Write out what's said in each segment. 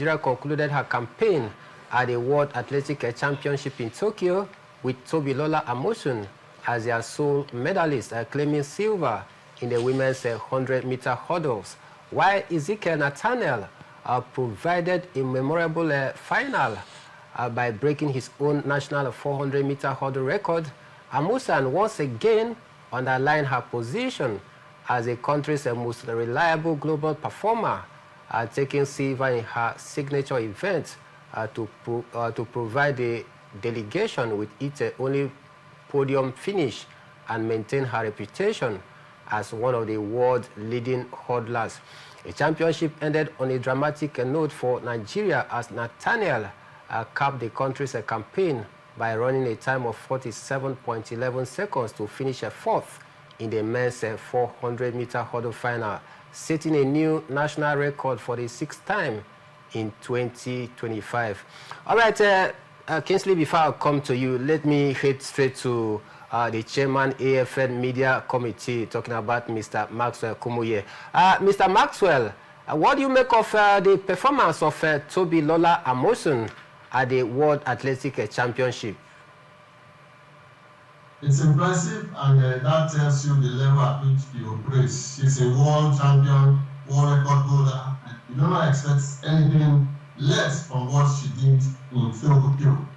Nigeria concluded her campaign at the World Athletic Championship in Tokyo with Tobi Amusan as their sole medalist, claiming silver in the women's 100-meter hurdles, while Ezekiel Nathaniel provided a memorable final by breaking his own national 400-meter hurdle record. Amusan once again underlined her position as the country's most reliable global performer, taking silver in her signature event to provide the delegation with its only podium finish and maintain her reputation as one of the world's leading hurdlers. The championship ended on a dramatic note for Nigeria as Nathaniel capped the country's campaign by running a time of 47.11 seconds to finish fourth in the men's 400-meter hurdle final, setting a new national record for the sixth time in 2025. All right, Kingsley, before I come to you, let me head straight to the chairman AFN Media Committee, talking about Mr. Maxwell Kumuye. Mr. Maxwell, what do you make of the performance of Tobi Amusan at the World Athletic Championship? It's impressive, and that tells you the level at which he operates. She's a world champion, world record holder, and you don't expect anything less from what she did in Tokyo.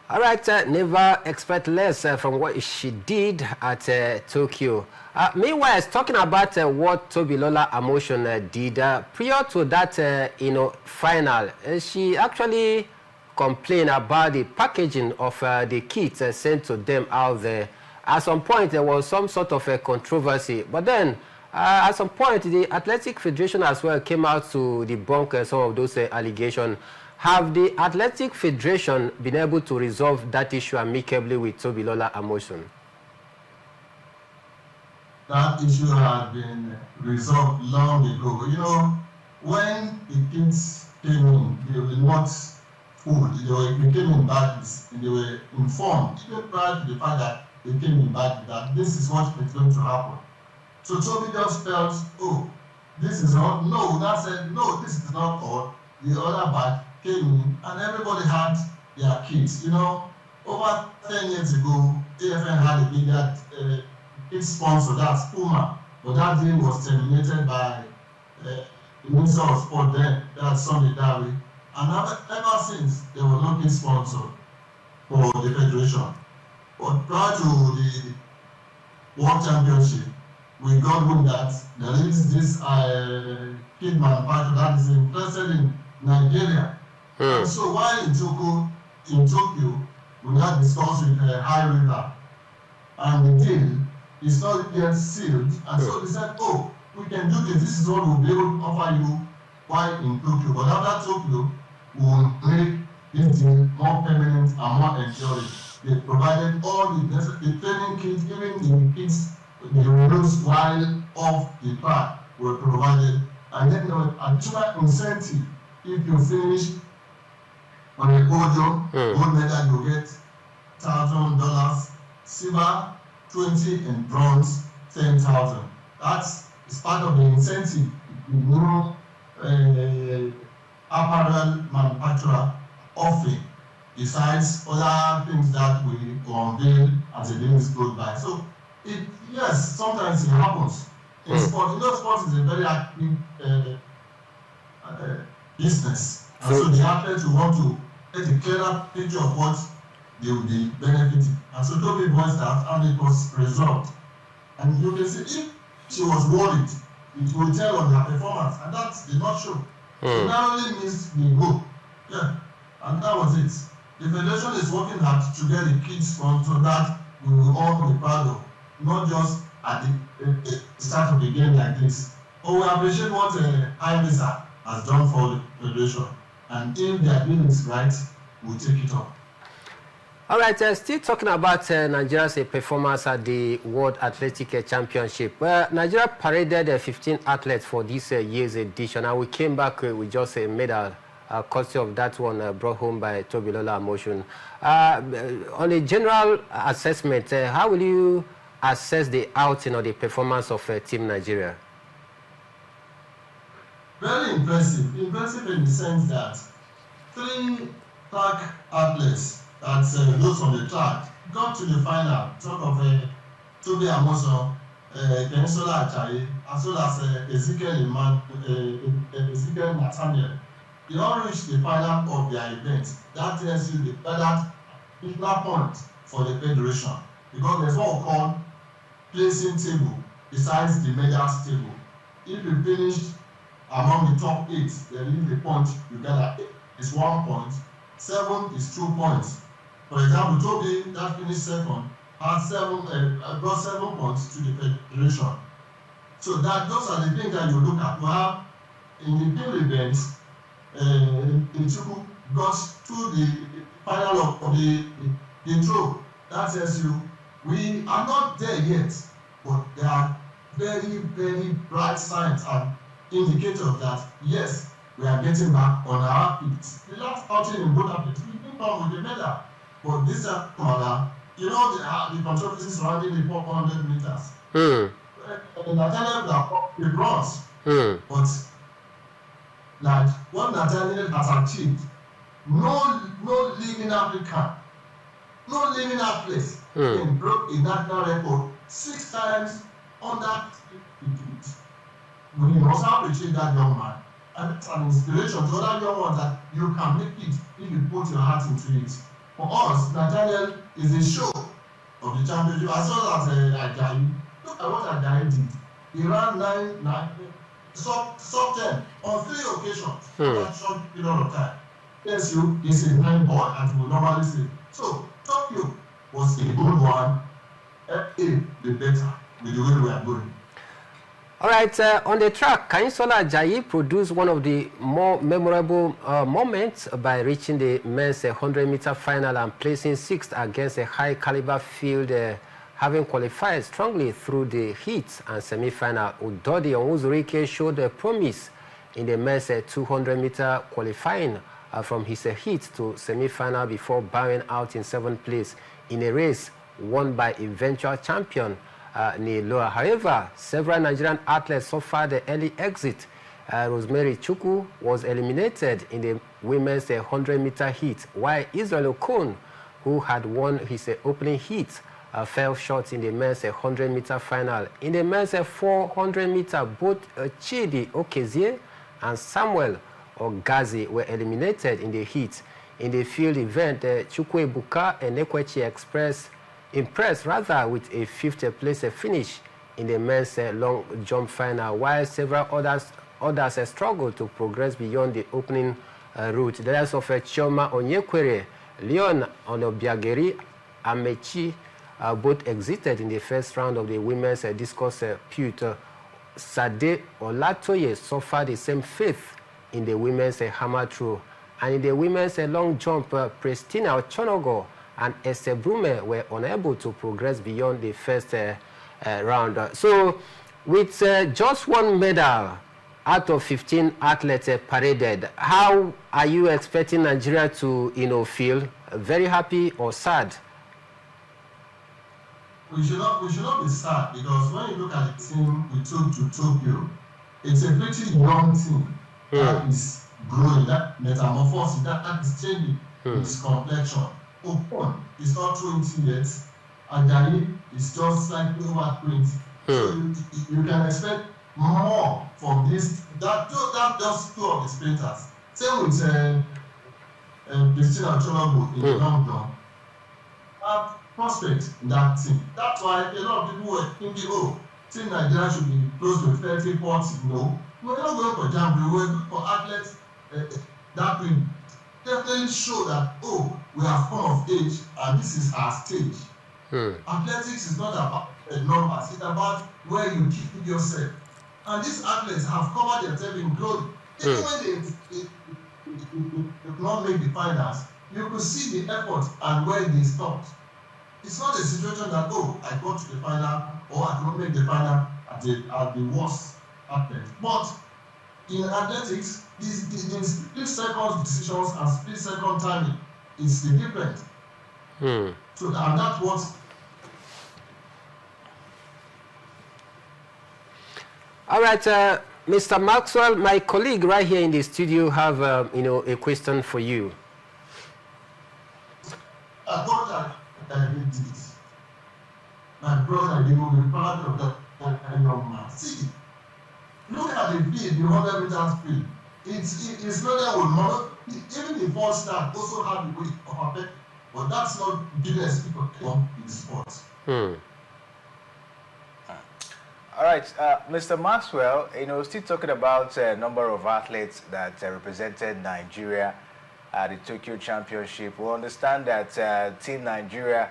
All right, never expect less from what she did at Tokyo. Meanwhile, talking about what Tobi Amusan did, prior to that, final, she actually complained about the packaging of the kits sent to them out there. At some point, there was some sort of a controversy, but then at some point, the Athletic Federation as well came out to debunk some of those allegations. Have the Athletic Federation been able to resolve that issue amicably with Tobi Amusan? That issue had been resolved long ago. You know, when the kids came in, they were not food. They came in bags, and they were informed, even prior to the fact that they came in bags, that this is what is going to happen. So Tobi just felt, oh, this is not, no, that said, no, this is not all. The other bag came in, and everybody had their kits. You know, over 10 years ago, AFN had a bigger kit sponsor, that's Puma, but that deal was terminated by the Minister of Sport then, that's Sunday Dawe. And ever since, there was no kit sponsor for the Federation. But prior to the World Championship, we got wind that there is this kit manufacturer that is interested in Nigeria. And so while in Tokyo, we had discussed with High River, and the deal is not yet sealed. And so they said, oh, we can do this. This is what we'll be able to offer you while in Tokyo. But after Tokyo, we will make this deal more permanent and more enduring. They provided all the training kits, even the kits, the rules while off the track were provided. And then there was additional incentive. If you finish on a podium, gold medal, you get $1,000, silver 20, and bronze 10,000. That's part of the incentive. You know, apparel manufacturer offering, besides other things that we unveil as the days goes by. So, yes, sometimes it happens. In sport, you know, sports is a very active business. And so the athletes will want to get a clearer picture of what they will be benefiting. And so Tobi voiced that, and it was resolved. And you can see if she was worried, it will tell on her performance, and that did not show. So not only missed the goal, and that was it. The federation is working hard to get the kids from so that we will all be proud of, not just at the start of the game like this. But we appreciate what IMESA has done for the federation, and if their doing is right, we'll take it up. All right, still talking about Nigeria's performance at the World Athletic Championship. Nigeria paraded 15 athletes for this year's edition, and we came back with just a medal, courtesy of that one brought home by Tobi Amusan. On a general assessment, how will you assess the outing or the performance of Team Nigeria? Very impressive. Impressive in the sense that 3 track athletes, that's those on the track, got to the final. Talk of Tobi Amusan, Kenisola Ajayi, as well as Ezekiel Nathaniel. They all reached the final of their event. That tells you the particular point for the federation, because there's what we call placing table besides the medals table. If you finished among the top 8, then the point you gather is 1 point. 7 is 2 points. For example, Tobi, that finished second, had brought 7 points to the federation. So those are the things that you look at. Well, in the team events, Chuku got to the final of the draw. That says we are not there yet, but there are very, very bright signs and indicators that yes, we are getting back on our feet. The last outing in Budapest, we didn't come with the medal, but this time, you know the controversy surrounding the 400 meters. Nathaniel got the bronze, but like what Nathaniel has achieved, no living African, no living athlete can broke a national record 6 times on that feet. We must appreciate that young man. And it's an inspiration to other young ones that you can make it if you put your heart into it. For us, Nathaniel is a show of the championship, as well as Ajayi. Look at what Ajayi did. He ran 9, sub 10 on 3 occasions for that short period of time. Yes, he's a 9 boy, as we normally say. So, Tokyo was a good one. The better with the way we are going. All right, on the track, Kenisola Ajayi produced one of the more memorable moments by reaching the men's 100-meter final and placing 6th against a high-caliber field, having qualified strongly through the heats and semi-final. Udodi Onwuzurike showed a promise in the men's 200-meter qualifying from his heat to semi-final before bowing out in 7th place in a race won by eventual champion Niloa. However, several Nigerian athletes suffered the early exit. Rosemary Chukwu was eliminated in the women's 100-meter heat, while Israel Okon, who had won his opening heat, fell short in the men's 100-meter final. In the men's 400-meter, both Chidi Okezie and Samuel Ogazi were eliminated in the heat. In the field event, Chukwu Ebuka and Ekwechi impressed with a 5th place finish in the men's long jump final, while several others struggled to progress beyond the opening route. The likes of Chioma Onyekwere, Leon Onobiageri, Amechi both exited in the first round of the women's discus pute. Sade Olatoye suffered the same fate in the women's hammer throw. And in the women's long jump, Pristina Ochonogo and Esther Brume were unable to progress beyond the first round. So, with just 1 medal out of 15 athletes paraded, how are you expecting Nigeria to, feel? Very happy or sad? We should not be sad, because when you look at the team we took to Tokyo, it's a pretty young team that is growing, that metamorphosis, that is changing its complexion. Okon is not 20 yet, and Ajayi is just slightly over 20. So you can expect more from this. That's just 2 of the sprinters. Same with Christina Cholobo in the long run. Have prospects in that team. That's why a lot of people were thinking, Team Nigeria should be close to 30, 40. No, we're not going for Jamboree. We're going for athletes that will definitely show that, we have come of age and this is our stage. Athletics is not about numbers, it's about where you keep yourself. And these athletes have covered themselves in glory. Even when they could not make the finals, you could see the effort and where they stopped. It's not a situation that, I got to the final or I could not make the final at the worst athlete. But in athletics, these split-second decisions and split-second timing is the difference. So, and that's what. All right, Mr. Maxwell, my colleague right here in the studio have, a question for you. I thought I did it. My brother, they will be proud of that young man. See, look at the field, the 100 meters field. It's not with more. Even the first start also have the way of perfect, but that's not giving us people in the sport. All right, Mr. Maxwell, still talking about a number of athletes that represented Nigeria at the Tokyo Championship. We understand that Team Nigeria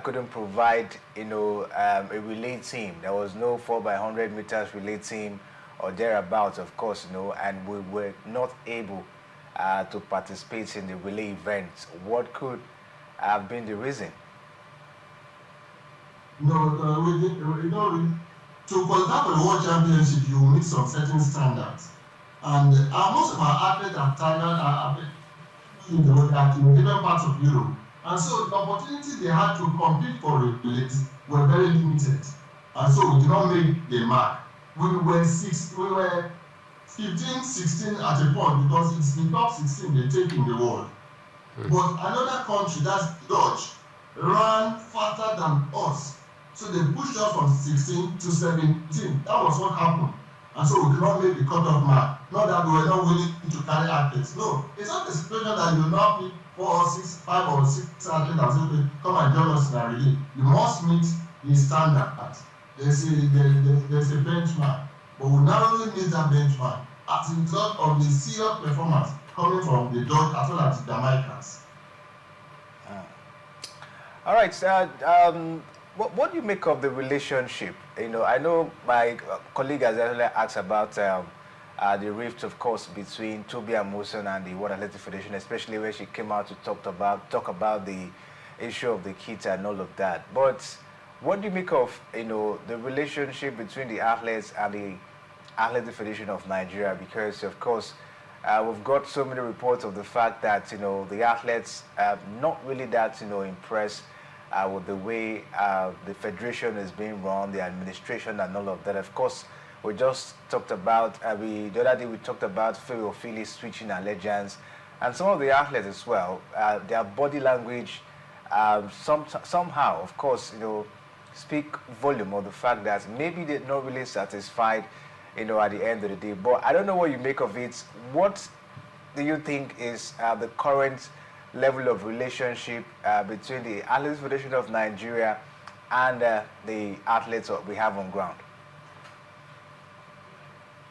couldn't provide, a relay team. There was no 4x100 meters relay team or thereabouts, of course, and we were not able to participate in the relay event. What could have been the reason? To qualify for the World Championship, you meet some certain standards. And most of our athletes are tired in different parts of Europe. And so the opportunity they had to compete for relays were very limited. And so we did not make the mark. We were 15, 16 at a point because it's the top 16 they take in the world. But another country, that's Dutch, ran faster than us. So they pushed us from 16 to 17. That was what happened. And so we could not make the cutoff mark. Not that we were not willing to carry athletes. No, it's not a situation that you now pick 4 or 6, 5 or 6 athletes and say, come and join us in a relay. You must meet the standard. There's a benchmark. But we narrowly meet that benchmark as a result of the serious performance coming from the Dutch as well as the Jamaicans. All right, what do you make of the relationship? I know my colleague has earlier asked about the rift, of course, between Tobi Amusan and the World Athletic Federation, especially when she came out to talk about the issue of the kit and all of that. But what do you make of the relationship between the athletes and the Athletic Federation of Nigeria? Because of course we've got so many reports of the fact that the athletes are not really that impressed with the way the federation is being run, the administration and all of that. Of course, we just talked about, the other day we talked about Philly switching allegiance, and some of the athletes as well, their body language somehow, of course, speak volume of the fact that maybe they're not really satisfied, at the end of the day. But I don't know what you make of it. What do you think is the current level of relationship between the Athletic Federation of Nigeria and the athletes that we have on ground?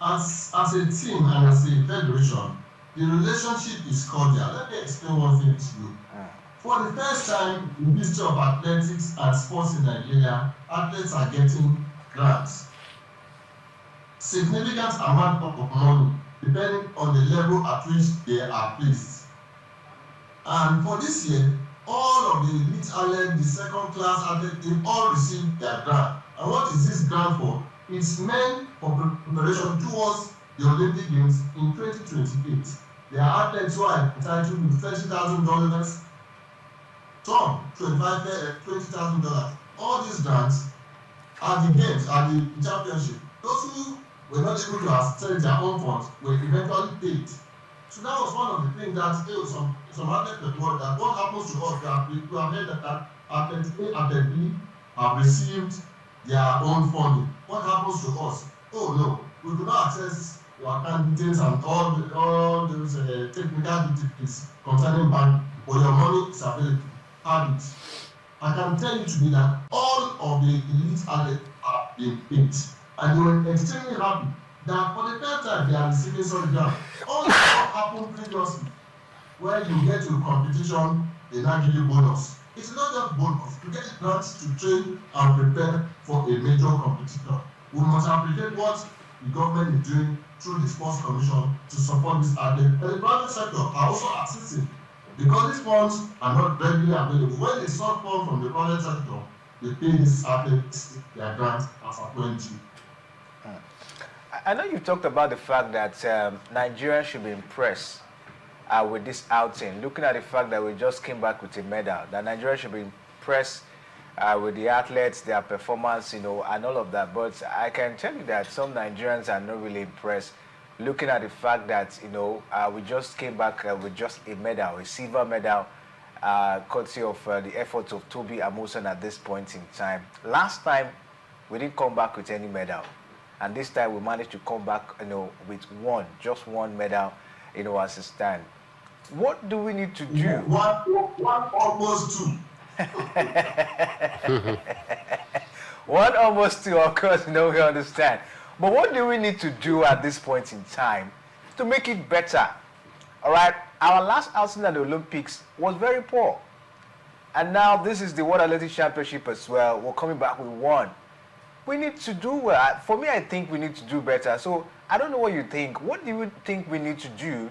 As a team and as a federation, the relationship is cordial. Let me explain one thing to you. For the first time in the history of athletics and sports in Nigeria, athletes are getting grants. Significant amount of money depending on the level at which they are placed. And for this year, all of the elite athletes, the second class athletes, they all received their grant. And what is this grant for? It's meant for preparation towards the Olympic Games in 2028. There are athletes who are entitled to $30,000, some $20,000. All these grants are the games, are the championship. Those who were not able to access their own funds were eventually paid. So that was one of the things that some athletes were that what happens to us, we have heard that athletes A, athlete B have received their own funding. What happens to us? Oh no, we could not access your account details and all those technical details concerning bank, but your money is available. Have it. I can tell you today that all of the elite athletes have been paid, and they were extremely happy that for the third time they are receiving such grant. All that happened previously, where you get to competition, they now give you bonus. It's not just bonus. You get grants to train and prepare for a major competitor. We must appreciate what the government is doing through the Sports Commission to support this athlete. And the private sector are also assisting because these funds are not readily available. When they sought funds from the private sector, they pay these athletes their grants as appointed. I know you talked about the fact that Nigerians should be impressed with this outing. Looking at the fact that we just came back with a medal, that Nigeria should be impressed with the athletes, their performance, and all of that. But I can tell you that some Nigerians are not really impressed, looking at the fact that, we just came back with just a medal, a silver medal, courtesy of the efforts of Tobi Amusan at this point in time. Last time, we didn't come back with any medal. And this time, we managed to come back, with just one medal, as a stand. What do we need to do? One almost two. One almost two, of course, we understand. But what do we need to do at this point in time to make it better? All right, our last outing at the Olympics was very poor. And now this is the World Athletics Championship as well. We're coming back with one. We need to do well. For me, I think we need to do better. So I don't know what you think. What do you think we need to do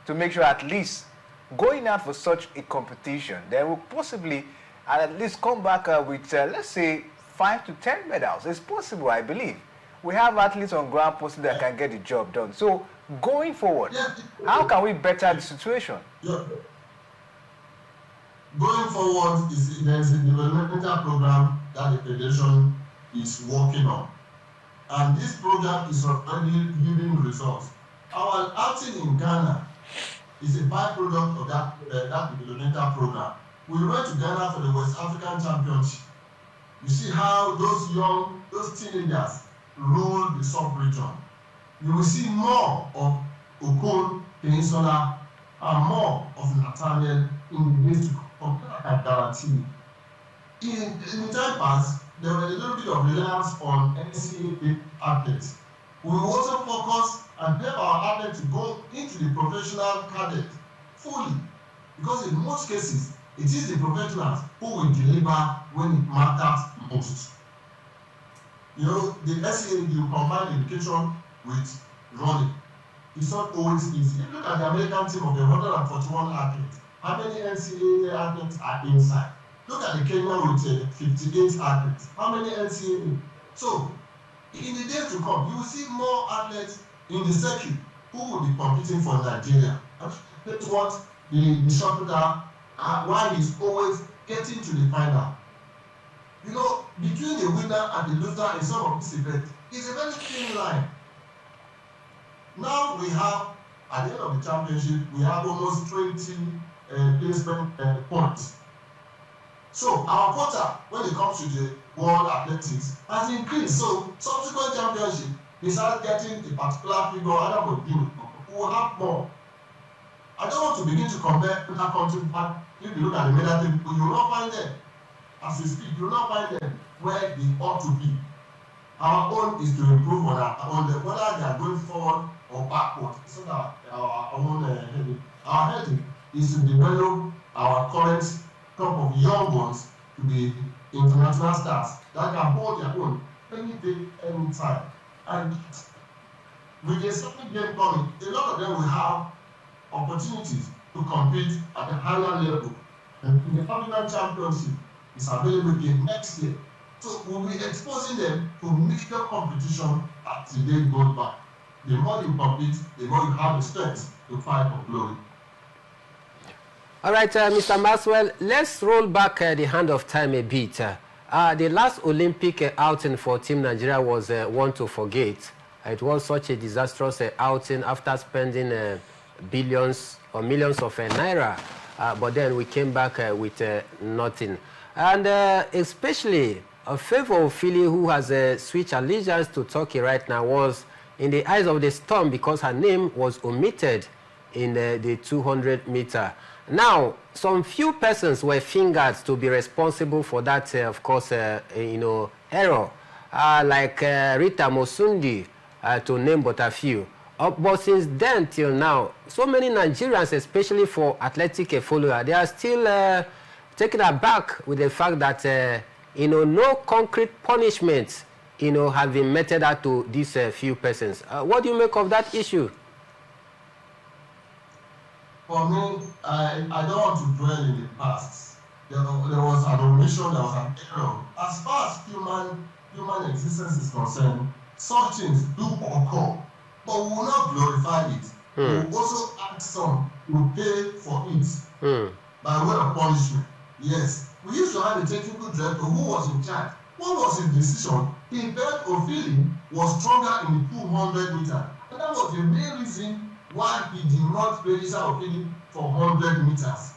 to make sure at least going out for such a competition, then we'll possibly at least come back with, let's say, 5 to 10 medals? It's possible, I believe. We have athletes on ground posting that can get the job done. So going forward, how can we better the situation? Yeah. Going forward, there's a developmental program that the Federation is working on. And this program is already giving results. Our outing in Ghana is a byproduct of that developmental program. We went to Ghana for the West African Championship. You see how those teenagers rule the sub-region. You will see more of Okon Peninsula and more of Nathaniel in the days to come. I guarantee. In the time past, there was a little bit of reliance on NCAA athletes. We will also focus and help our athletes to go into the professional cadet fully. Because in most cases, it is the professionals who will deliver when it matters most. The NCAA, you combine education with running. It's not always easy. If you look at the American team of the 141 athletes, how many NCAA athletes are inside? Look at the Kenya with 58 athletes. How many NCAA? So, in the days to come, you will see more athletes in the circuit who will be competing for Nigeria. That's what the shorter why he's always getting to the final. Between the winner and the loser in some of these events, it's a very thin line. Now we have, at the end of the championship, we have almost 20 placement points. So our quota, when it comes to the World Athletics, has increased. So subsequent championship, besides getting a particular figure, we will have more. I don't want to begin to compare other countries, but if you look at the medal table, you will not find them. As we speak, you will not find them where they ought to be. Our own is to improve on whether they are going forward or backward. So that our heading is to develop our current crop of young ones to be international stars that can hold their own any day, any time. And with the second game coming, a lot of them will have opportunities to compete at a higher level. And in the African Championship is available again next year. So we'll be exposing them to major competition as the day goes by. The more you compete, the more you have the strength to fight for glory. All right, Mr. Maxwell, let's roll back the hand of time a bit. The last Olympic outing for Team Nigeria was one to forget. It was such a disastrous outing after spending billions or millions of naira. But then we came back with nothing. And especially Favour Ofili, who has switched allegiance to Turkey right now, was in the eyes of the storm because her name was omitted in the 200-meter. Now, some few persons were fingered to be responsible for that, of course, error, like Rita Mosundi, to name but a few. But since then till now, so many Nigerians, especially for athletic follower, they are still taken aback with the fact that no concrete punishment, have been meted out to these few persons. What do you make of that issue? For me, I don't want to dwell in the past. There was an omission, there was an error. As far as human existence is concerned, such things do occur, but we will not glorify it. We will also ask some to pay for it by way of punishment. Yes, we used to have a technical director who was in charge. What was his decision? He felt Ophiling was stronger in the 200 meters. And that was the main reason why he did not register Ophiling for 100 meters.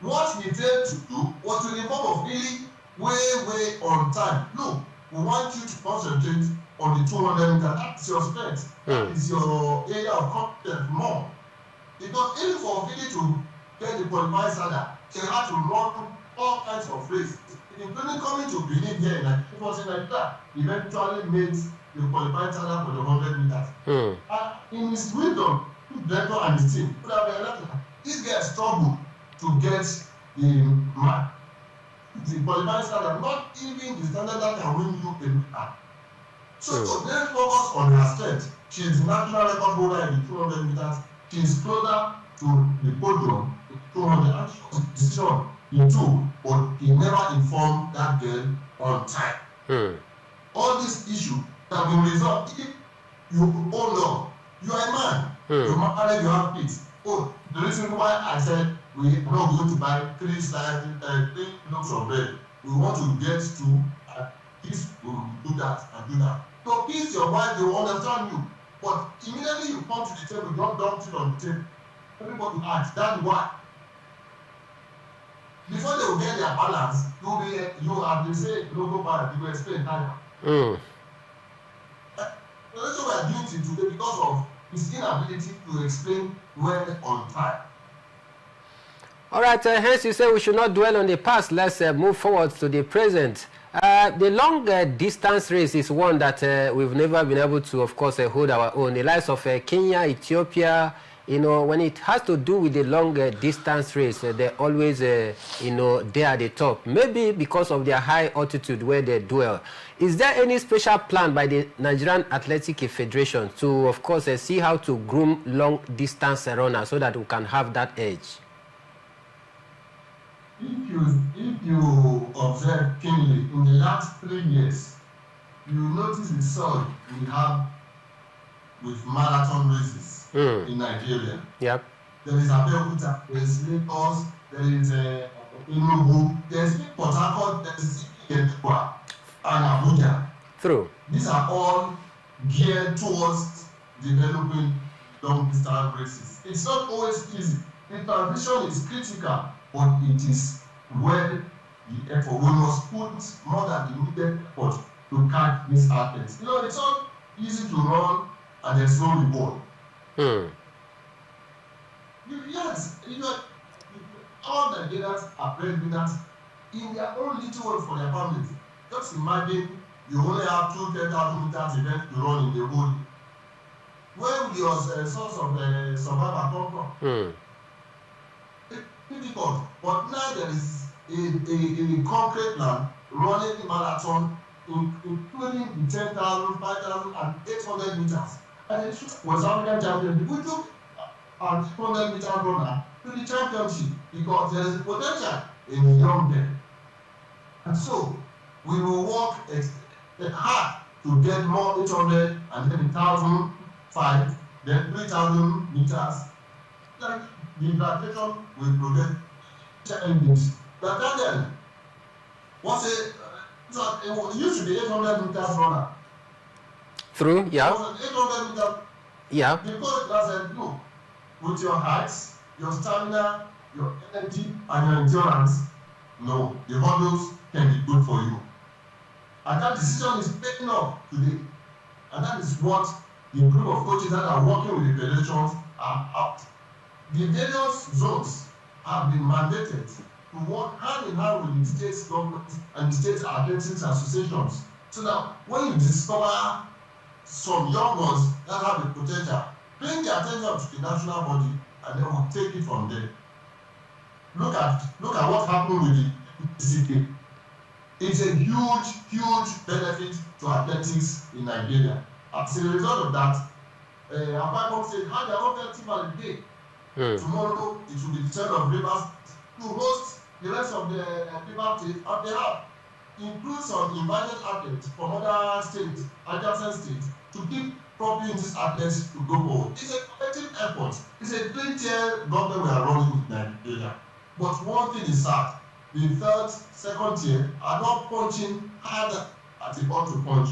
What he failed to do was to inform Ophiling way on time. Look, we want you to concentrate on the 200 meters. That's your strength. That is your area of competence more. Because even for Ophiling to get the qualified standard, she had to run all kinds of races, including coming to Benin here in it was in like that. Eventually made the qualified standard for the 100 meters. In his wisdom, director and his team could have been this guy struggled to get the qualified standard, not even the standard that can win you a meter. So then focus on her strength. She is the national record holder in the 200 meters. She is closer to the podium, the 200, and she was a decision he took, but he never informed that girl on time. All these issues can be resolved if you own up. You are a man. You're married, you have kids. Oh, the reason why I said we are not going to buy 3 loaves of bread. We want to get to this, we will do that and do that. So please, your wife, they will understand you. But immediately you come to the table, you don't dump it on the table. Everybody asks, that's why. Before they will get their balance, you have been saying, local bar, you will explain time. The reason we are doing it today because of his inability to explain well on time. All right, hence you say we should not dwell on the past. Let's move forward to the present. The long distance race is one that we've never been able to, of course, hold our own. The likes of Kenya, Ethiopia, you know, when it has to do with the long distance race, they're always, you know, they're at the top. Maybe because of their high altitude where they dwell. Is there any special plan by the Nigerian Athletic Federation to, of course, see how to groom long distance runners so that we can have that edge? If you observe keenly, in the last 3 years, you notice the surge we have with marathon races in Nigeria. Yep. There is Abeokuta, there is Lagos, there is Enugu, there is Port Harcourt, there is Ikeja and Abuja. True. These are all geared towards developing long distance races. It's not always easy. The transition is critical, but it is where the effort. We must put more than the needed effort to catch these athletes. You know, it's not easy to run and there's no reward. Yes, you know, all the leaders are breadwinners in their own little way for their families. Just imagine you only have 10,000 meters event to run in the whole day. Where will your source of survival come from? It's difficult, but now there is a concrete plan running the marathon, including the 10,000, 5,000, and 800 meters. And it was African championship. We took our 200 meter runner to the championship because there is a potential in the young men. And so we will work hard to get more 800 and then 1,005, then 3,000 meters. Like the graduation will progress challenges. But then, it used to be 800 meters runner. True, yeah. 800 meters. Yeah. The coach said, no, with your height, your stamina, your energy, and your endurance, no, the hurdles can be good for you. And that decision is paying off today. And that is what the group of coaches that are working with the federations are out. The various zones have been mandated to work hand in hand with the state governments and the state athletics associations. So that when you discover some young ones that have the potential, bring the attention to the national body and then we'll take it from there. Look at what happened with the Ezekiel. It's a huge benefit to athletics in Nigeria. As a result of that, Apart said, how their own festival a day. Tomorrow it will be the turn of Rivers to host the rest of the River State at the hub. Include some invited athletes from other states, adjacent states, to keep propelling these athletes to go forward. It's a collective effort. It's a 3-tier government we are running with Nigeria. But one thing is sad, the third, second tier are not punching harder as they ought to punch.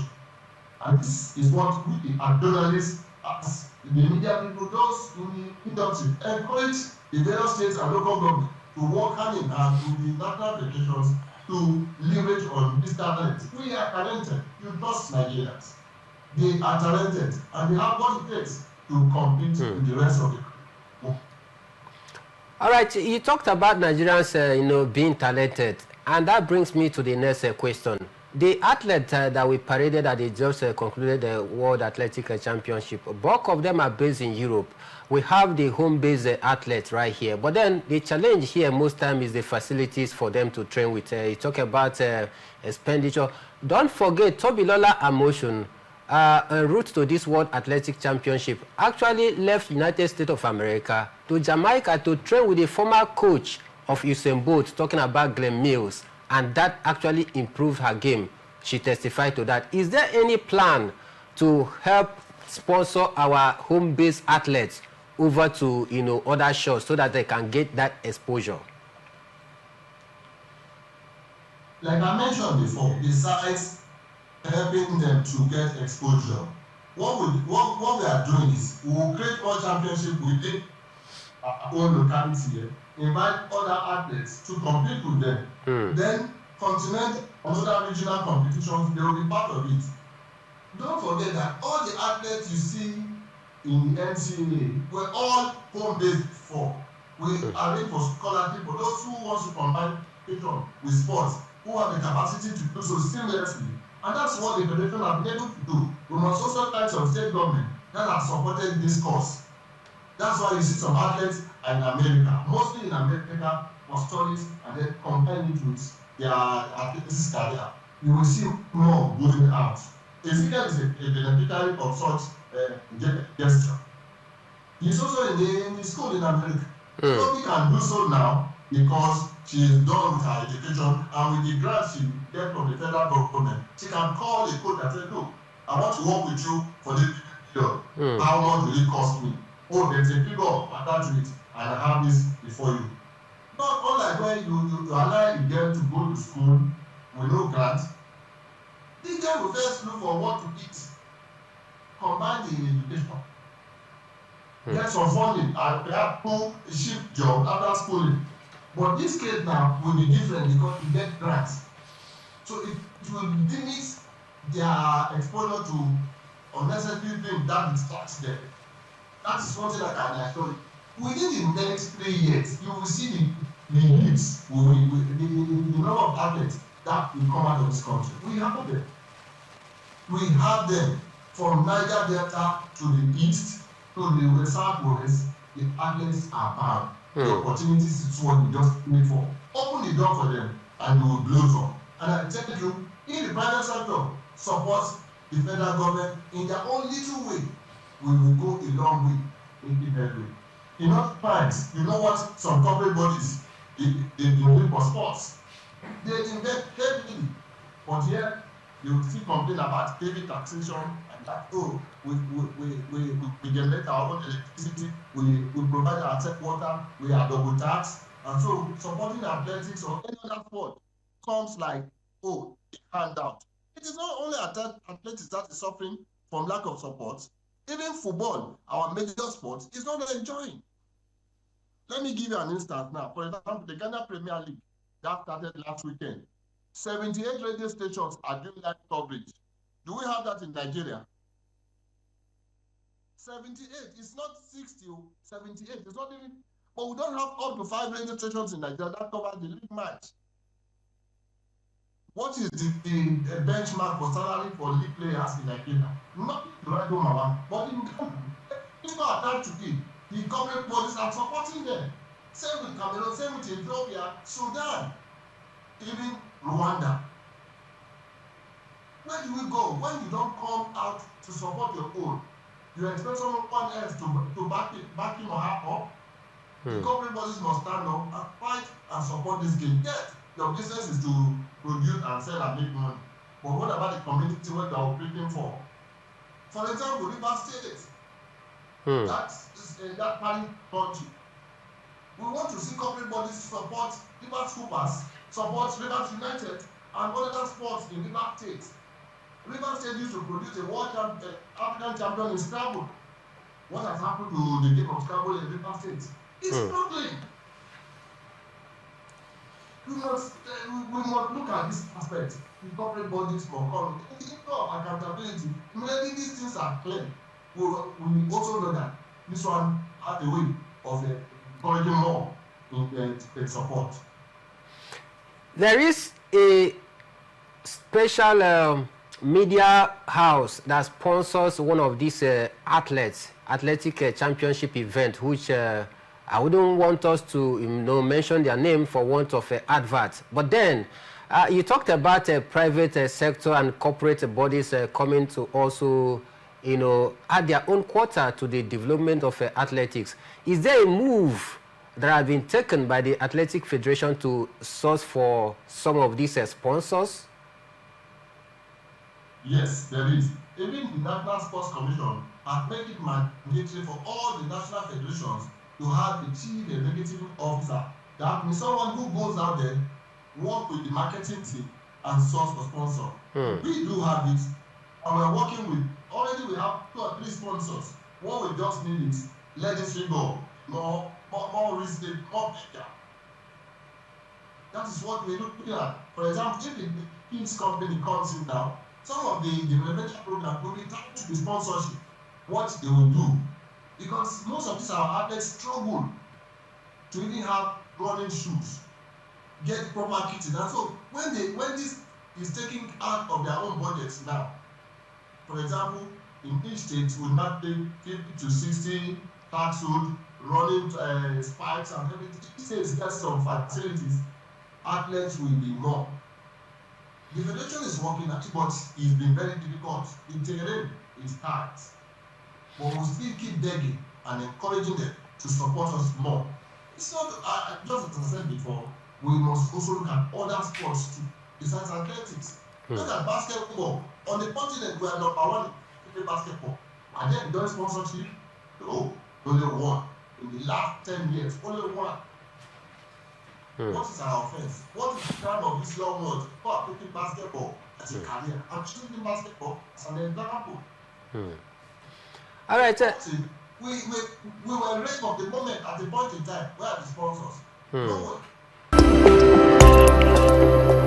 And this is what we as journalists, as the media people, those in the industry, encourage the various states and local government to work hand in hand with the national federations to leverage on this talent. We are talented. You trust Nigerians. They are talented and they have what it takes to compete with the rest of the country. All right, you talked about Nigerians, being talented, and that brings me to the next question. The athletes that we paraded at the just concluded the World Athletic Championship, bulk of them are based in Europe. We have the home-based athletes right here, but then the challenge here most times is the facilities for them to train with. You talk about expenditure. Don't forget, Tobi Amusan, en route to this World Athletic Championship, actually left United States of America to Jamaica to train with the former coach of Usain Bolt, talking about Glenn Mills, and that actually improved her game. She testified to that. Is there any plan to help sponsor our home-based athletes over to other shows so that they can get that exposure? Like I mentioned before, besides helping them to get exposure, what we are doing is we will create one championship within our own locality here, invite other athletes to compete with them. Then continental and other regional competitions, they will be part of it. Don't forget that all the athletes you see in the NCAA were all home-based before. We arrange for scholarship for those who want to combine education with sports, who have the capacity to do so seamlessly. And that's what the federation have been able to do. We must also thank some state government that have supported this cause. That's why you see some athletes in America, mostly in America, for studies, and then combine it with their athletics career. You will see more going out. Ezekiel is a beneficiary of such gesture. He's also in the school in America. So he can do so now because she is done with her education, and with the grant she gets from the federal government, she can call a coach and say, look, I want to work with you for this period. How much will it cost me? Oh, there's a figure attached to it, and I have this before you. Not unlike when you allow them to go to school with no grant. The guy will first look for what to eat, combine the education, get some funding, and perhaps do a shift job after schooling. But this case now will be different because you get grants. So it will limit their exposure to unnecessary things that distracts them. That is something that I assure you. Within the next 3 years, you will see the leads, the number of athletes that will come out of this country. We have them. We have them from Niger Delta to the east, to the southwest. The athletes are bound. The opportunities is what we just wait for. Open the door for them, and we will blow up. And I tell you, in the private sector supports the federal government in their own little way, we will go a long way in the way. In other times, you know what some corporate bodies they do for sports? They invest heavily, but here you still complain about heavy taxation and that, oh, we generate our own electricity, we provide our tech water, we are double tax, and so supporting athletics or any other sport comes like, oh, a handout. It is not only athletics that is suffering from lack of support. Even football, our major sport, is not enjoying. Let me give you an instance now. For example, the Ghana Premier League that started last weekend. 78 radio stations are doing live coverage. Do we have that in Nigeria? 78. It's not 60, 78. It's not even. But we don't have up to 5 radio stations in Nigeria that cover the league match. What is the benchmark for salary for league players in Nigeria? Not the right one, but in Ghana, people are attached to it. The corporate bodies are supporting them. Same with Cameroon, same with Ethiopia, Sudan, even Rwanda. Where do we go when you don't come out to support your own? You expect someone else to back him or her up? The corporate bodies must stand up and fight and support this game. Yes, your business is to produce and sell and make money. But what about the community where you are operating for? For example, River State. That is that country. We want to see corporate bodies support River Scoopers supports Rivers United and other sports in Rivers State. Rivers State used to produce a African champion in Scrabble. What has happened to the game of Scrabble in Rivers State? It's struggling. We must look at this aspect. The corporate bodies for economy. In the of accountability, immediately these things are clear. We also know that this one has a way of encouraging more in support. There is a special media house that sponsors one of these athletic championship event, which I wouldn't want us to mention their name for want of advert. But then you talked about private sector and corporate bodies coming to also, add their own quota to the development of athletics. Is there a move that has been taken by the Athletic Federation to source for some of these sponsors? Yes, there is. Even the National Sports Commission has made it mandatory for all the national federations to have a chief executive officer. That means someone who goes out there, work with the marketing team and source for sponsor. We do have it, and we're working with, already we have 2 or 3 sponsors. What we just need is legislative more risky, more bigger. That is what we're looking at. For example, if the King's company comes in now, some of the developmental programs will be tied to the sponsorship, what they will do. Because most of these our athletes struggle to even have running shoes, get proper kitting. And so when this is taken out of their own budgets now, for example, in each state will not pay 50 to 60 tax food, running spikes and everything. Each state gets some facilities, athletes will be more. The federation is working at it, but it's been very difficult. Integrating is hard. But we still keep begging and encouraging them to support us more. It's not, just as I said before, we must also look at other sports too, besides athletics. Look at basketball. On the continent, we are #1 in basketball. And then done sponsorship? No, only one. In the last 10 years, only one. What is our offense? What is the crime of this young ones who are taking basketball as a career? I'm choosing basketball as an example. All right. We were raised of the moment at the point in time. Where are the sponsors? No one.